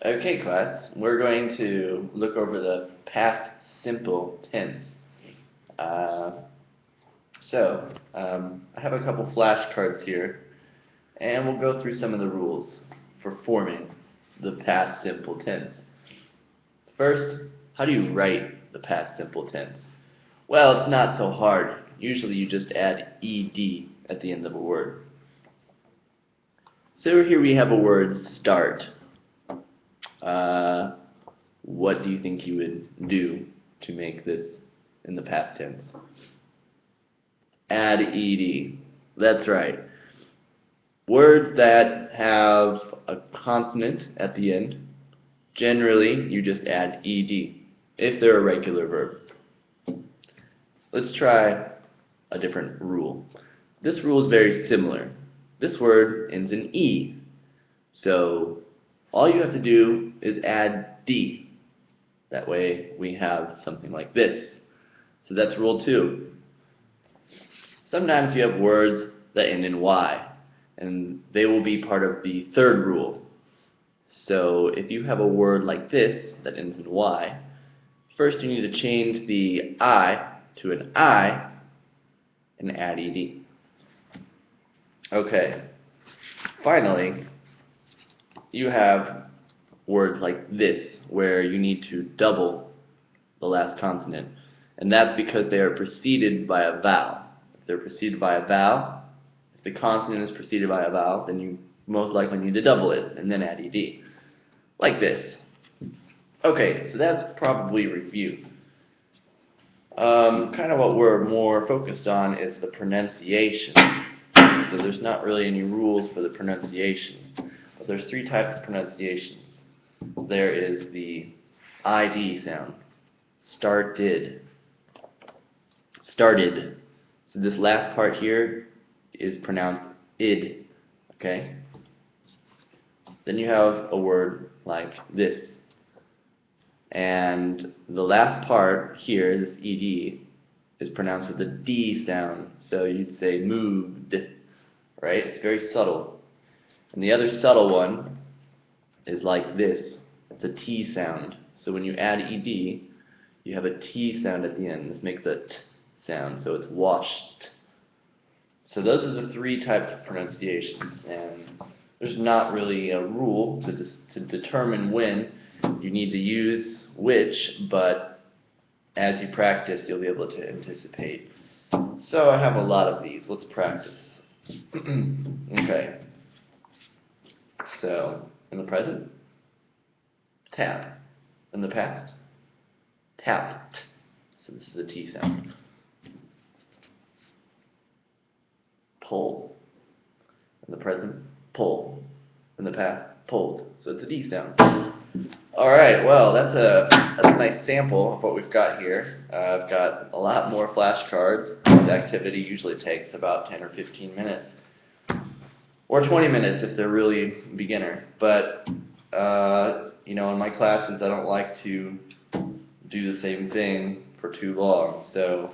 Okay, class, we're going to look over the past simple tense. I have a couple flashcards here, and we'll go through some of the rules for forming the past simple tense. First, how do you write the past simple tense? Well, it's not so hard. Usually you just add ed at the end of a word. So here we have a word start. What do you think you would do to make this in the past tense? Add ed. That's right. Words that have a consonant at the end, generally you just add ed if they're a regular verb. Let's try a different rule. This rule is very similar. This word ends in e. So all you have to do is add d. That way we have something like this. So that's rule 2. Sometimes you have words that end in y, and they will be part of the third rule. So if you have a word like this that ends in y, first you need to change the I to an I and add ed. Okay. Finally, you have words like this where you need to double the last consonant, and that's because they are preceded by a vowel. If they're preceded by a vowel, if the consonant is preceded by a vowel, then you most likely need to double it and then add ed. Like this. Okay, so that's probably review. Kind of what we're more focused on is the pronunciation. So there's not really any rules for the pronunciation. But there's 3 types of pronunciations. There is the id sound. Started. Started. So this last part here is pronounced id. Okay? Then you have a word like this. And the last part here, this ed, is pronounced with a d sound. So you'd say moved, right? It's very subtle. And the other subtle one is like this. It's a t sound. So when you add ed, you have a t sound at the end. This makes a t sound, so it's washed. So those are the 3 types of pronunciations, and there's not really a rule to determine when you need to use which, but as you practice, you'll be able to anticipate. So I have a lot of these. Let's practice. Okay. So, in the present, tap. In the past, tapped. So this is a T sound. Pull. In the present, pull. In the past, pulled. So it's a D sound. Alright, well, that's a nice sample of what we've got here. I've got a lot more flashcards. This activity usually takes about 10 or 15 minutes. Or 20 minutes if they're really beginner. But, you know, in my classes I don't like to do the same thing for too long. So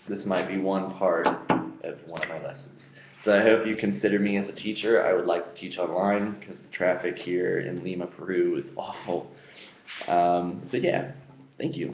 this might be one part of one of my lessons. So I hope you consider me as a teacher. I would like to teach online because the traffic here in Lima, Peru is awful. So yeah, thank you.